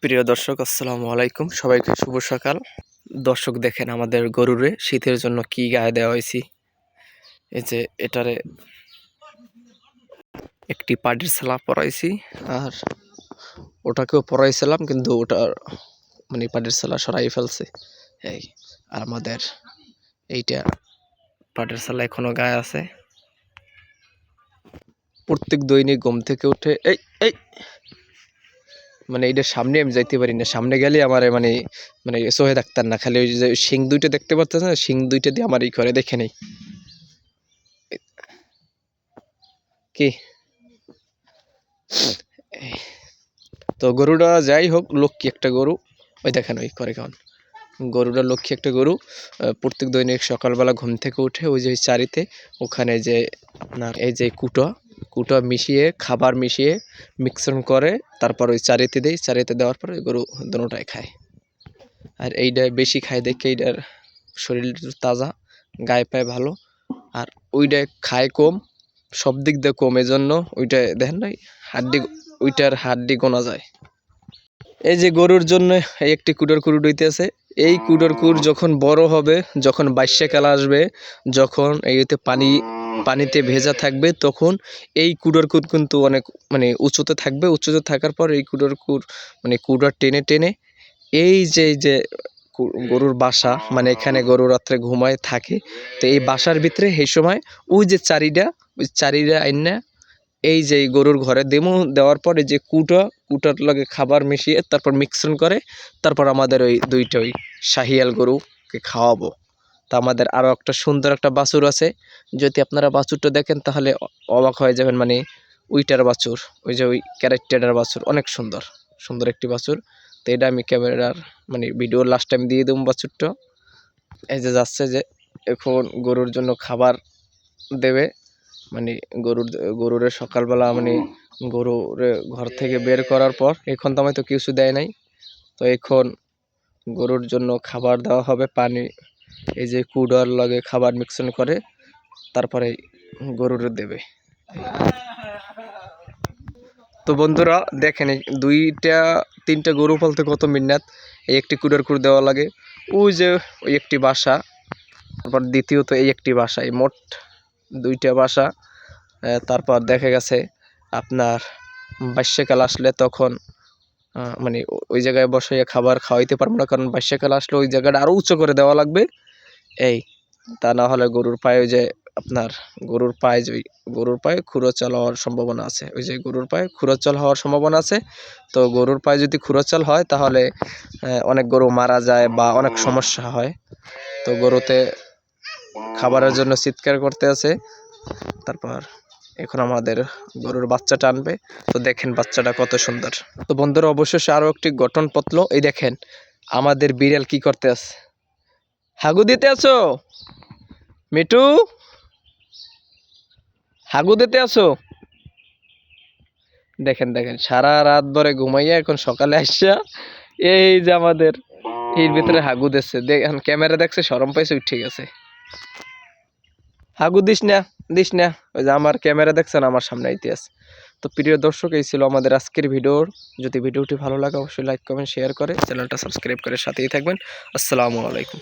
প্রিয় দর্শক, আসসালামু আলাইকুম। সবাইকে শুভ সকাল। দর্শক দেখেন আমাদের গরুরে শীতের জন্য কি গায়ে দেওয়া হয়েছে। এই যে এটারে একটি পাটির সেলা পরাইছি, আর ওটাকেও পরাইছিলাম, কিন্তু ওটার মানে পাটির সেলা সরাই ফেলছে। এই আর আমাদের এইটা পাটির সেলা এখনো গায়ে আছে। প্রত্যেক দৈনিক ঘুম থেকে উঠে এই এই মানে এইটার সামনে আমি যাইতে পারি না। সামনে গেলে আমার মানে মানে সহে থাকতাম না। খালি ওই যে শিং দুইটা দেখতে পাচ্ছেন না, শিং দুইটা দিয়ে আমার এই করে দেখে নেই কি। তো গরুটা যাই হোক, লক্ষ্মী একটা গরু। ওই দেখেন ওই করে কেমন গরুটা লক্ষ্মী একটা গরু। প্রত্যেক দৈনিক সকালবেলা ঘুম থেকে উঠে ওই যে চারিতে ওখানে যে আপনার এই যে কুটো মিশিয়ে খাবার মিশিয়ে মিক্সন করে, তারপর ওই চারিতে দেয়। চারিতে দেওয়ার পর ওই গরু দুটোটাই খায়। আর এইটা বেশি খায় দেখে এইটার শরীর তাজা, গায়ে পায়ে ভালো। আর ওইটা খায় কম, সব দিক দিয়ে কম, এজন্য ওইটা দেখেন না হাড্ডি, ওইটার হাড্ডি গোনা যায়। এই যে গরুর জন্য এই একটি কুটোর কুরুট হইতেছে। এই কুটোর কুর যখন বড় হবে, যখন বর্ষাকাল আসবে, যখন এইতে পানিতে ভেজা থাকবে, তখন এই কুটোর কুর কিন্তু অনেক মানে উঁচুতে থাকবে। উঁচুতে থাকার পর এই কুটোর কুর মানে কুটোর টেনে টেনে এই যে গরুর বাসা, মানে এখানে গরু রাত্রে ঘুমায় থাকে। তো এই বাসার ভিতরে এই সময় ওই যে চারিটা আইনা এই যে গরুর ঘরে দেওয়ার পরে যে কুটার লগে খাবার মিশিয়ে তারপর মিক্সন করে, তারপর আমাদের ওই দুইটা ওই শাহিয়াল গরুকে খাওয়াবো। তা আমাদের আরও একটা সুন্দর একটা বাছুর আছে। যদি আপনারা বাছুরটা দেখেন তাহলে অবাক হয়ে যাবেন। মানে উইটার বাছুর, ওই যে ওই ক্যারেক্টারের বাছুর, অনেক সুন্দর সুন্দর একটি বাছুর। তো এটা আমি ক্যামেরার মানে ভিডিওর লাস্ট টাইম দিয়ে দেবো বাছুরটা। এই যে যাচ্ছে যে এখন গরুর জন্য খাবার দেবে। মানে গরুরে সকালবেলা মানে গরুরে ঘর থেকে বের করার পর, এখন তো আমায় তো কিছু দেয় নাই। তো এখন গরুর জন্য খাবার দেওয়া হবে, পানি এই যে কুডার লগে খাবার মিক্সন করে তারপরে গরুরে দেবে। তো বন্ধুরা দেখেন, এই দুইটা তিনটা গরু পালতে কত মিন্নাত। এই একটি কুডার কুড় দেওয়া লাগে, ওই যে ওই একটি বাসা, তারপর দ্বিতীয়ত এই একটি বাসা, এই মোট দুইটা বাসা। তারপর দেখা গেছে আপনার বর্ষাকাল আসলে তখন মানে ওই জায়গায় বসে খাবার খাওয়াইতে পারবো না, কারণ বর্ষাকাল আসলে ওই জায়গাটা আরও উঁচু করে দেওয়া লাগবে। এই তা না হলে গরুর পায়ে যে আপনার গরুর পায়ে খুরোচাল হওয়ার সম্ভাবনা আছে। ওই যে গরুর পায়ে খুরোচাল হওয়ার সম্ভাবনা আছে। তো গরুর পায়ে যদি খুরোচাল হয় তাহলে অনেক গরু মারা যায় বা অনেক সমস্যা হয়। তো গরুতে খাবারের জন্য চিৎকার করতে আছে। তারপর এখন আমাদের গরুর বাচ্চাটা আনবে। তো দেখেন বাচ্চাটা কত সুন্দর। তো বন্ধুরা অবশেষে আরও একটি গঠন পতল। এই দেখেন আমাদের বিড়াল কি করতে আছে। হাগু দিতে আছো মিটু? হাগু দিতে আছো? দেখেন দেখেন সারা রাত ভরে ঘুমাইয়া এখন সকালে আসছা এই যে আমাদের এর ভিতরে হাগু দিচ্ছে। দেখেন ক্যামেরা দেখছে, শরম পাইছে, ঠিক আছে। হাগু দিস না। ওই যে আমার ক্যামেরা দেখছেন আমার সামনে আইতে আছে। তো প্রিয় দর্শক, এই ছিল আমাদের আজকের ভিডিওর। যদি ভিডিওটি ভালো লাগে অবশ্যই লাইক কমেন্ট শেয়ার করে চ্যানেলটা সাবস্ক্রাইব করে সাথেই থাকবেন। আসসালামু আলাইকুম।